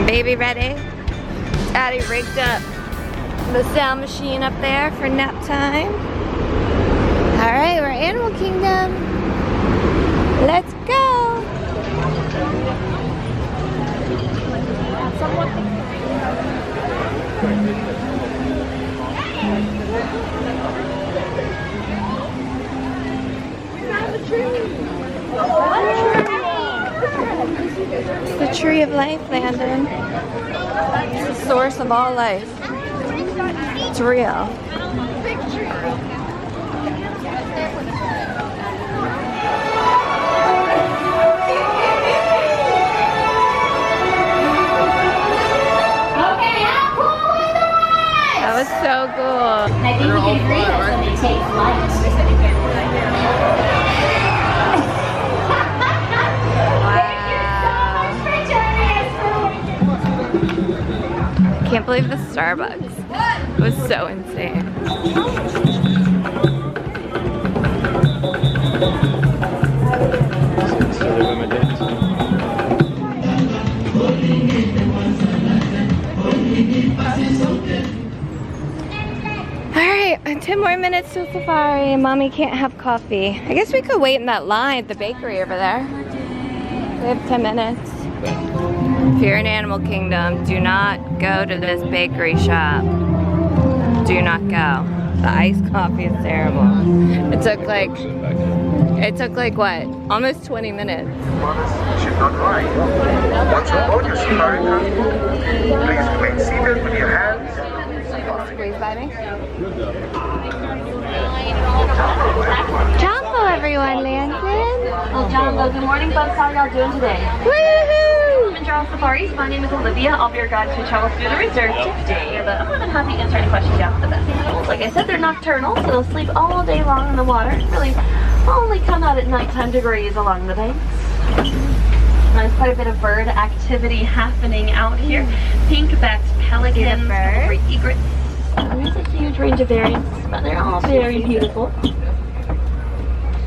Baby ready? Daddy rigged up the sound machine up there for nap time. Alright, we're Animal Kingdom. Let's go! It's the tree of life, Landon. It's the source of all life. It's real. That was so cool. I think you can agree that when they take flight. I can't believe the Starbucks. It was so insane. Alright, 10 more minutes to safari and Mommy can't have coffee. I guess we could wait in that line at the bakery over there. We have 10 minutes. If you're in Animal Kingdom, do not go to this bakery shop. Do not go. The iced coffee is terrible. It took like what? Almost 20 minutes. Should not ride. Once aboard your safari car, please remain seated with your hands. Squeeze by me. Jumbo, everyone, Landon. Well, Jumbo, good morning, folks. How are y'all doing today? Woohoo! Travel Safaris. My name is Olivia. I'll be your guide to travel through the reserve today. But I'm more than happy to answer any questions you have about the best animals. Like I said, they're nocturnal, so they'll sleep all day long in the water. Really only come out at nighttime to graze along the banks. There's quite a bit of bird activity happening out here. Pink-backed pelicans, great egrets. There's a huge range of variants, but they're all very beautiful.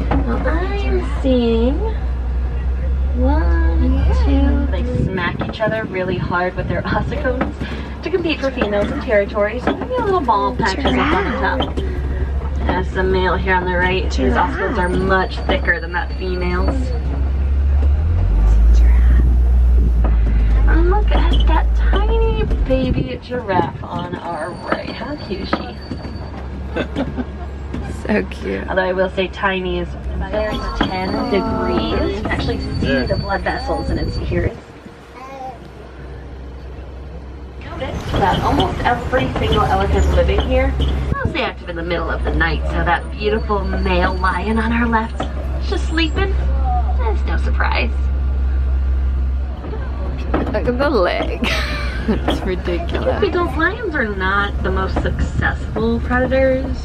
Now I'm seeing 1, 2. They smack each other really hard with their ossicones to compete for females in territory. So maybe a little ball patches up on the top. There's the male here on the right. His ossicones are much thicker than that female's. And look at that tiny baby giraffe on our right. How cute is she? So cute. Although I will say tiny is there's 10 degrees. You can actually see the blood vessels in its ears. Notice that almost every single elephant living here is mostly active in the middle of the night. So that beautiful male lion on our left is just sleeping. That's no surprise. Look at the leg. It's ridiculous. Because lions are not the most successful predators.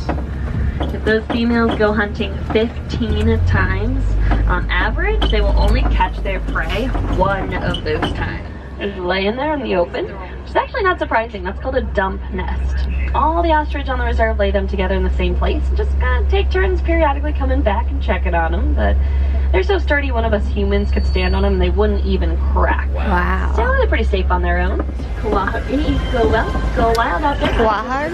If those females go hunting 15 times, on average, they will only catch their prey 1 of those times. Just laying there in the open, which is actually not surprising. That's called a dump nest. All the ostrich on the reserve lay them together in the same place and just kind of take turns periodically coming back and checking on them. But they're so sturdy, one of us humans could stand on them and they wouldn't even crack. Wow. So they're pretty safe on their own. Go wild out there. Wow.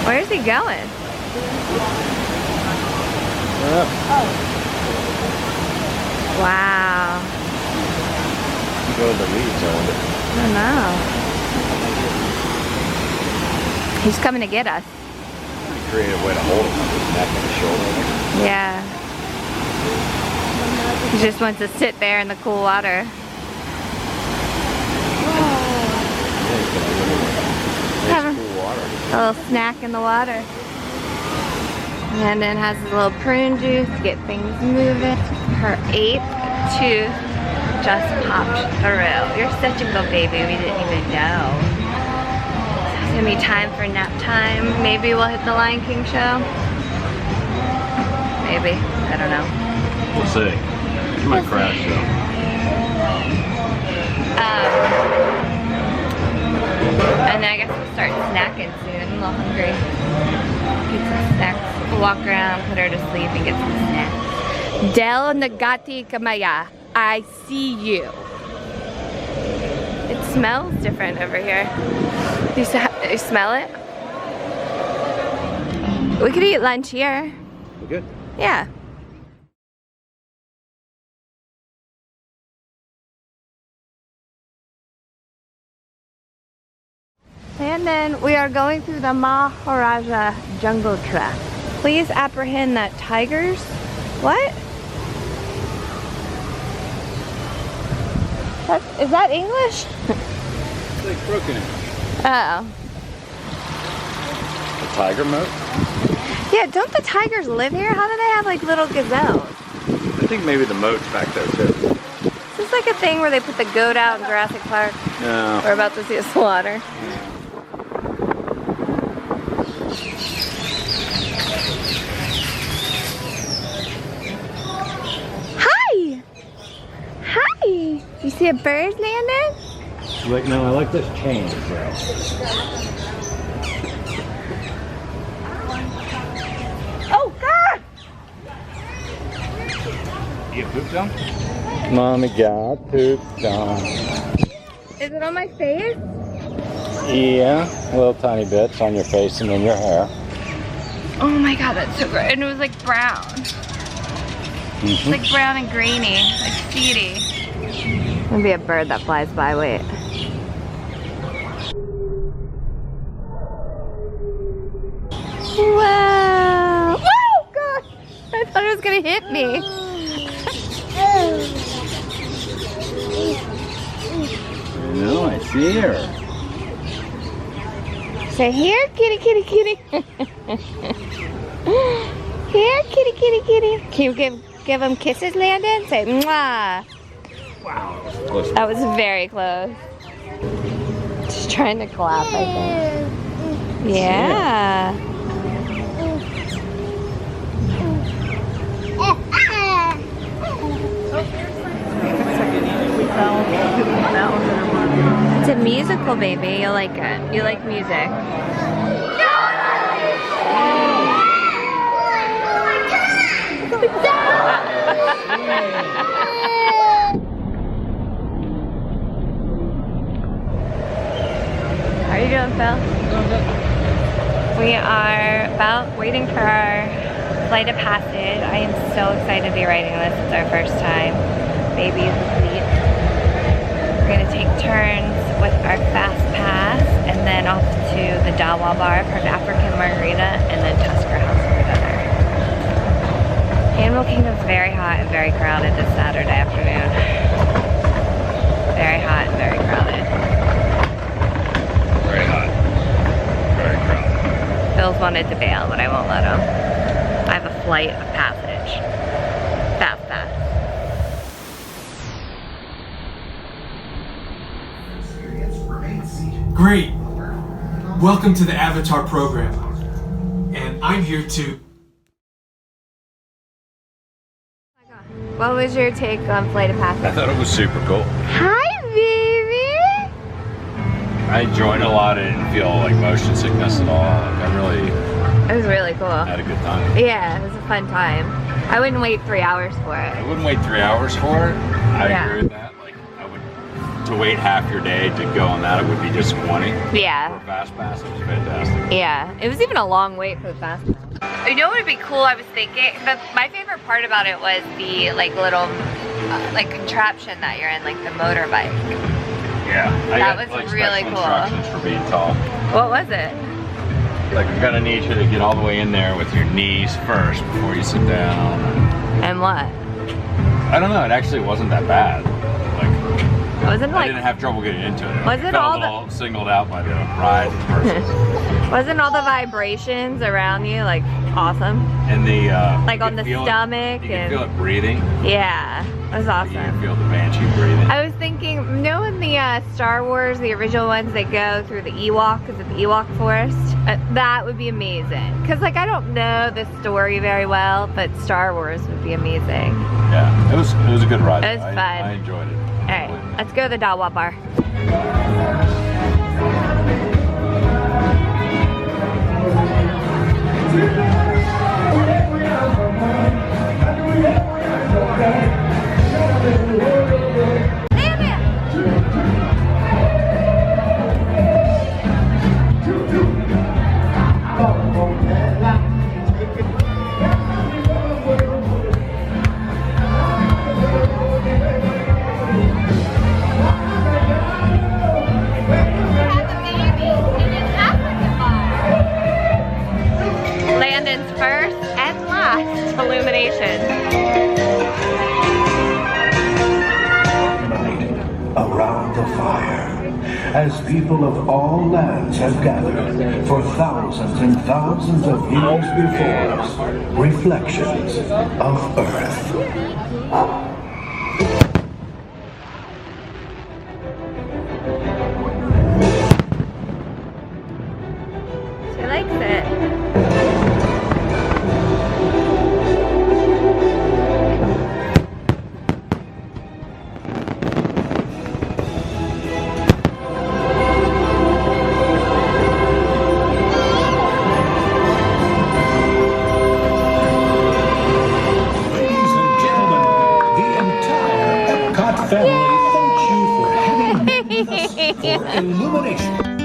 Where's he going? Wow. You go to the leaves, I wonder. I don't know. He's coming to get us. Pretty creative way to hold him, his neck and his shoulder. Yeah. He just wants to sit there in the cool water. Nice cool water. A little snack in the water. Landon has his little prune juice to get things moving. Her 8th tooth just popped through. You're such a good baby, we didn't even know. It's gonna be time for nap time. Maybe we'll hit the Lion King show. maybe. I don't know. We'll see. It might crash though. And then I guess we'll start snacking soon. I'm a little hungry. Get some snacks. We'll walk around, put her to sleep, and get some snacks. Del Nagati Kamaya, I see you. It smells different over here. You smell it? We could eat lunch here. We're good. Yeah. And then we are going through the Maharaja Jungle Track. Please apprehend that tigers. What? Is that English? It's like broken English. Oh. The tiger moat? Yeah, don't the tigers live here? How do they have like little gazelles? I think maybe the moat's back there too. Is this like a thing where they put the goat out in Jurassic Park? No. We're about to see a slaughter. Hi! Hi! You see a bird, Landon? Like, no, I like this chain. Oh, God! You get pooped on? Mommy got pooped on. Is it on my face? Yeah, a little tiny bits on your face and in your hair. Oh my God, that's so gross. And it was like brown. It's like brown and grainy, like seedy. Maybe a bird that flies by, wait. Wow! Oh God! I thought it was gonna hit me. No, I see her. Say here, kitty, kitty, kitty. Here, kitty, kitty, kitty. Can you give them kisses, Landon? Say mwah. Wow, that was close. That was very close. Just trying to clap, I think. Yeah. It's a musical, baby. You'll like it. You like music. How are you doing, Phil? We are about waiting for our flight of passage. I am so excited to be riding this. It's our first time. Baby is asleep. We're gonna take turns with our fast pass and then off to the Dawa Bar for an African Margarita and then Tusker House for dinner. Animal Kingdom's very hot and very crowded this Saturday afternoon. Very hot and very crowded. Very hot. Very crowded. Phil's wanted to bail, but I won't let him. I have a flight of passage. Fast pass. Great! Welcome to the Avatar program. And I'm here to... What was your take on Flight of I Passage? thought it was super cool. Hi, baby! I enjoyed it a lot. I didn't feel like motion sickness at all. Like, I really It was really cool. had a good time. Yeah, it was a fun time. I wouldn't wait 3 hours for I it. wouldn't wait 3 hours for it. I Yeah. agree with that. Like, I would, to wait half your day to go on that, it would be disappointing. Yeah. For Fast Pass, it was fantastic. Yeah, it was even a long wait for the fast pass. You know what would be cool, I was thinking? My favorite part about it was the like little like contraption that you're in, like the motorbike. Yeah. I That got, was like, really special cool. instructions for being tall. What was it? Like, I'm gonna need you to get all the way in there with your knees first before you sit down. And what? I don't know, it actually wasn't that bad. Like, Wasn't I like didn't have trouble getting into it. Was it I felt all a little singled out by the ride person. wasn't all the vibrations around you like awesome? And the Like you on could the feel it- stomach you could and feel it breathing. yeah, it was You awesome. could feel the banshee breathing. I was thinking, you know in the Star Wars, the original ones, they go through the Ewok, is it the Ewok forest? That would be amazing. Because, like, I don't know the story very well, but Star Wars would be amazing. Yeah, it was a good ride. It was fun. I enjoyed it. All right, let's go to the Dawa Bar. Landon's first and last illumination. Around the fire, as people of all lands have gathered for thousands and thousands of years before us, reflections of Earth. She likes it. Ladies and gentlemen, the entire Epcot family thanks you for having been with us for Illumination.